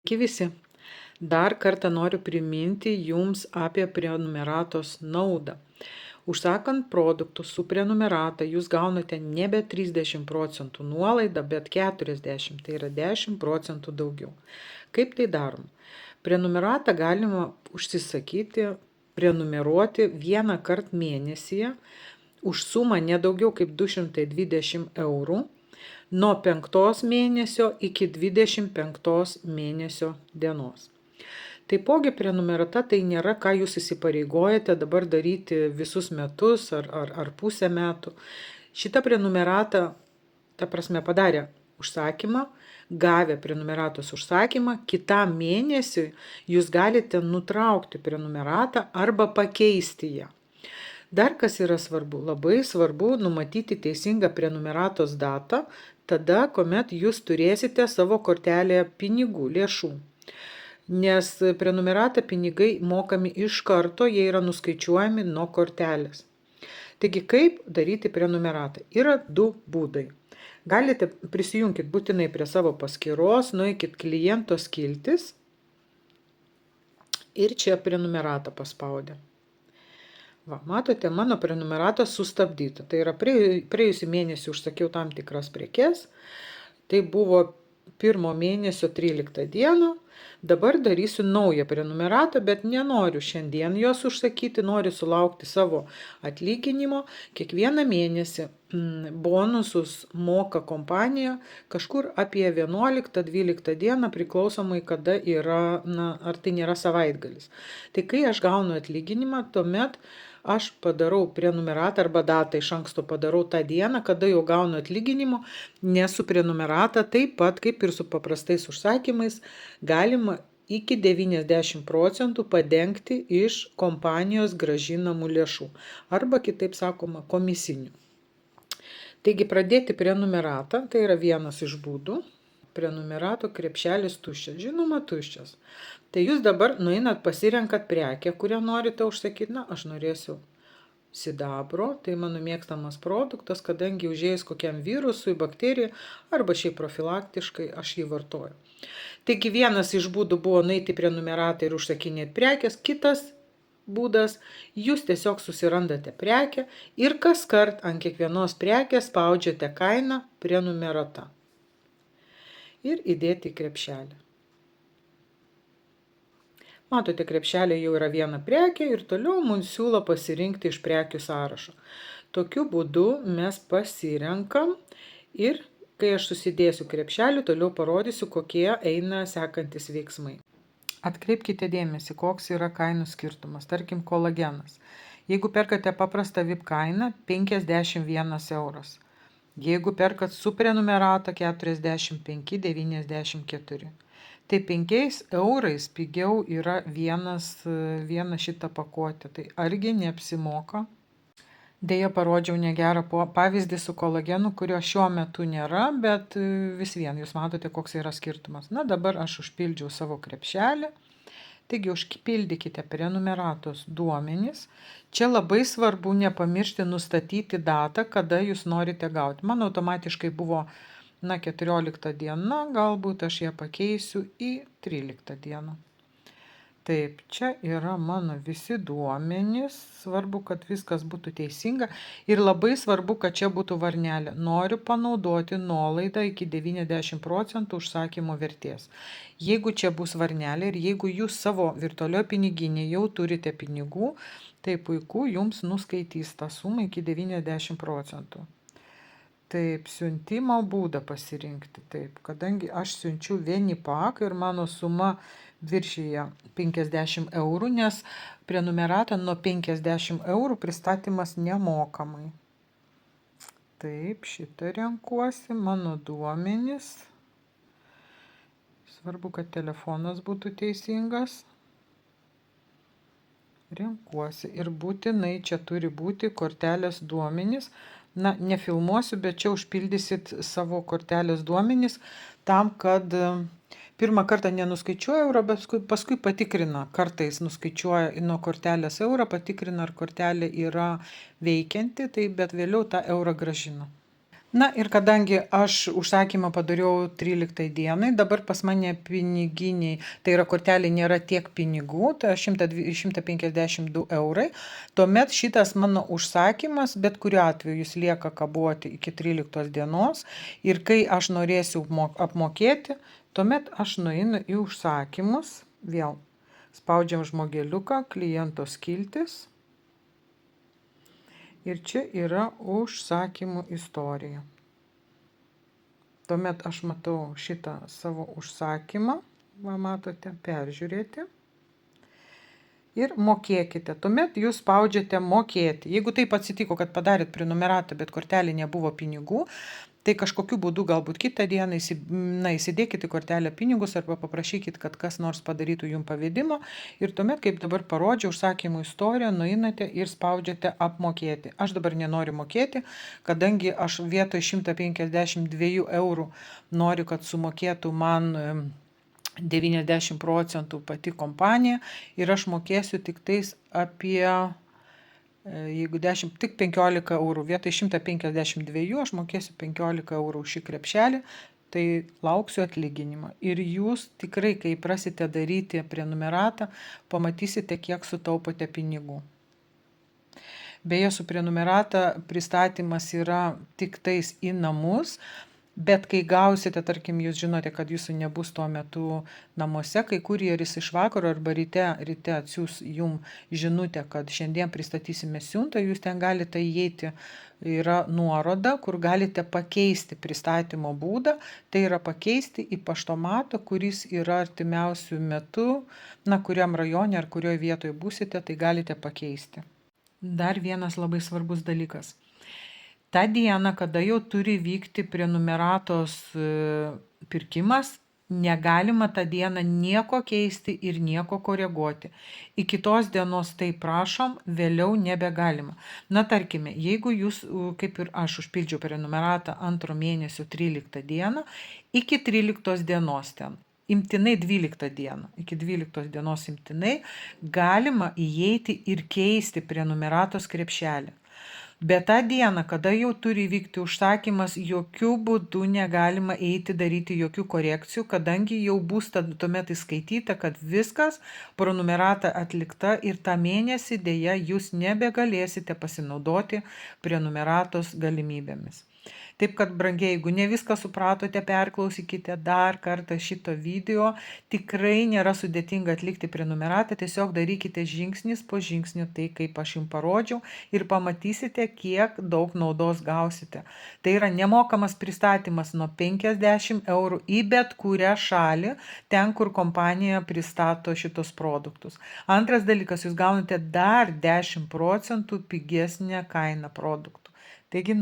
Sveiki visi. Dar kartą noriu priminti jums apie prenumeratos naudą. Užsakant produktus su prenumerata jūs gaunate nebe 30% nuolaidą, bet 40, tai yra 10% daugiau. Kaip tai daroma? Prenumeratą galima užsisakyti, prenumeruoti vieną kartą mėnesyje už sumą nedaugiau kaip 220 eurų nuo 5 mėnesio iki 25 mėnesio dienos. Taipogi prenumerata tai nėra, ką jūs įsipareigojate dabar daryti visus metus ar pusę metų. Šitą prenumeratą, padarė užsakymą, gavę prenumeratos užsakymą, kitam mėnesiui jūs galite nutraukti prenumeratą arba pakeisti ją. Dar kas yra svarbu, labai svarbu numatyti teisingą prenumeratos datą, tada, kuomet jūs turėsite savo kortelėje pinigų, lėšų. Nes prenumeratą pinigai mokami iš karto, jie yra nuskaičiuojami nuo kortelės. Taigi, kaip daryti prenumeratą? Yra du būdai. Galite prisijungti būtinai prie savo paskyros, nueikit kliento skiltis ir čia prenumeratą paspaudę. Matote, mano prenumerata sustabdyta. Tai yra praėjusį mėnesį užsakiau tam tikras prekes. Tai buvo 1 mėnesio 13 dieną. Dabar darysiu naują prenumeratą, bet nenoriu šiandien jos užsakyti, noriu sulaukti savo atlyginimo. Kiekvieną mėnesį bonusus moka kompanija kažkur apie 11-12 dieną, priklausomai kada yra, ar tai nėra savaitgalis. Tai kai aš gaunu atlyginimą, tuomet aš padarau prenumeratą arba datą iš anksto padarau tą dieną, kada jau gaunu atlyginimo, nes su prenumerata taip pat kaip ir su paprastais užsakymais galima iki 90% padengti iš kompanijos grąžinamų lėšų arba kitaip sakoma komisinių. Taigi pradėti prenumeratą, tai yra vienas iš būdų. Prenumerato krepšelis tuščias, žinoma tuščias. Tai jūs dabar nueinat pasirenkat prekę, kurią norite užsakyti. Aš norėsiu sidabro, tai mano mėgstamas produktas, kadangi užėjus kokiam virusui, bakterijai arba šiaip profilaktiškai aš jį vartoju. Taigi vienas iš būdų buvo nueiti prenumeratą ir užsakinėti prekės, kitas būdas, jūs tiesiog susirandate prekę ir kaskart ant kiekvienos prekės spaudžiate kainą prenumerata ir įdėti į krepšelį. Matote, krepšelė jau yra viena prekė ir toliau mums siūlo pasirinkti iš prekių sąrašo. Tokiu būdu mes pasirenkam ir kai aš susidėsiu krepšelį, toliau parodysiu, kokie eina sekantis veiksmai. Atkreipkite dėmesį, koks yra kainų skirtumas. Tarkim, kolagenas. Jeigu perkate paprastą VIP kainą, 51 euras. Jeigu perkat su prenumerata 45,94. Tai 5 eurais pigiau yra viena šita pakuotė. Tai argi neapsimoka? Deja, parodžiau negerą pavyzdį su kolagenu, kurio šiuo metu nėra, bet vis vien jūs matote, koks yra skirtumas. Dabar aš užpildžiau savo krepšelį. Taigi užpildykite prenumeratos duomenis. Čia labai svarbu nepamiršti nustatyti datą, kada jūs norite gauti. Man automatiškai buvo 14 diena, galbūt aš ją pakeisiu į 13 dieną. Taip, čia yra mano visi duomenys, svarbu, kad viskas būtų teisinga ir labai svarbu, kad čia būtų varnelė. Noriu panaudoti nuolaidą iki 90% užsakymo vertės. Jeigu čia bus varnelė ir jeigu jūs savo virtualioje piniginėje jau turite pinigų, tai puiku, jums nuskaitys tą sumą iki 90%. Taip, siuntimo būdą pasirinkti. Taip, kadangi aš siunčiu Venipak ir mano suma viršyje 50 eurų, nes prenumerata nuo 50 eurų pristatymas nemokamai. Taip, šitą renkuosi, mano duomenys. Svarbu, kad telefonas būtų teisingas. Renkuosi ir būtinai čia turi būti kortelės duomenys. Nefilmuosiu, bet čia užpildysit savo kortelės duomenys tam, kad pirmą kartą nenuskaičiuoja eurą, bet paskui patikrina, kartais nuskaičiuoja nuo kortelės eurą, patikrina, ar kortelė yra veikianti, bet vėliau tą eurą grąžina. Na ir kadangi aš užsakymą padariau 13 dienai, dabar pas mane piniginiai, tai yra kortelė nėra tiek pinigų, tai 152 eurai, tuomet šitas mano užsakymas, bet kuriuo atveju jis lieka kabuoti iki 13 dienos ir kai aš norėsiu apmokėti, tuomet aš nueinu į užsakymus, vėl spaudžiam žmogeliuką, kliento skiltis. Ir čia yra užsakymų istorija. Tuomet aš matau šitą savo užsakymą, va matote, peržiūrėti. Ir mokėkite. Tuomet jūs spaudžiate mokėti. Jeigu taip atsitiko, kad padarėt prenumeratą, bet kortelė nebuvo pinigų, tai kažkokiu būdu galbūt kitą dieną įsidėkite į kortelę pinigus arba paprašykit, kad kas nors padarytų jums pavedimą ir tuomet, kaip dabar parodžiau, užsakymų istoriją, nueinate ir spaudžiate apmokėti. Aš dabar nenoriu mokėti, kadangi aš vietoj 152 eurų noriu, kad sumokėtų man 90% pati kompanija ir aš mokėsiu tik tais apie... Jeigu tik 15 eurų, vietoj 152 aš mokėsiu 15 eurų už šį krepšelį, tai lauksiu atlyginimą. Ir jūs tikrai, kai prasite daryti prenumeratą, pamatysite, kiek sutaupote pinigų. Beje, su prenumerata pristatymas yra tik tais į namus, bet kai gausite, tarkim, jūs žinote, kad jūsų nebus tuo metu namuose, kai kurjeris iš vakaro arba ryte atsiūs jum žinutę, kad šiandien pristatysime siuntą, jūs ten galite įeiti, yra nuoroda, kur galite pakeisti pristatymo būdą, tai yra pakeisti į paštomatą, kuris yra artimiausių metų, kuriam rajone ar kurioje vietoje būsite, tai galite pakeisti. Dar vienas labai svarbus dalykas. Ta diena, kada jau turi vykti prenumeratos pirkimas, negalima tą dieną nieko keisti ir nieko koreguoti. Iki tos dienos tai prašom, vėliau nebegalima. Na, tarkime, jeigu jūs, kaip ir aš, užpildžiau prenumeratą 2 mėnesio 13 dieną, iki 13 dienos ten, imtinai 12 dieną, iki 12 dienos imtinai, galima įeiti ir keisti prenumeratos krepšelį. Bet tą dieną, kada jau turi vykti užsakymas, jokių būdų negalima eiti daryti jokių korekcijų, kadangi jau bus tuomet įskaityta, kad viskas, prenumerata atlikta ir tą mėnesį dėja jūs nebegalėsite pasinaudoti prenumeratos galimybėmis. Taip kad, brangiai, jeigu ne viską supratote, perklausykite dar kartą šito video. Tikrai nėra sudėtinga atlikti prenumeratą, tiesiog darykite žingsnis po žingsnio tai, kaip aš jums parodžiau ir pamatysite, kiek daug naudos gausite. Tai yra nemokamas pristatymas nuo 50 eurų į bet kurią šalį, ten, kur kompanija pristato šitos produktus. Antras dalykas, jūs gaunate dar 10% pigesnę kainą produktų. Taigi,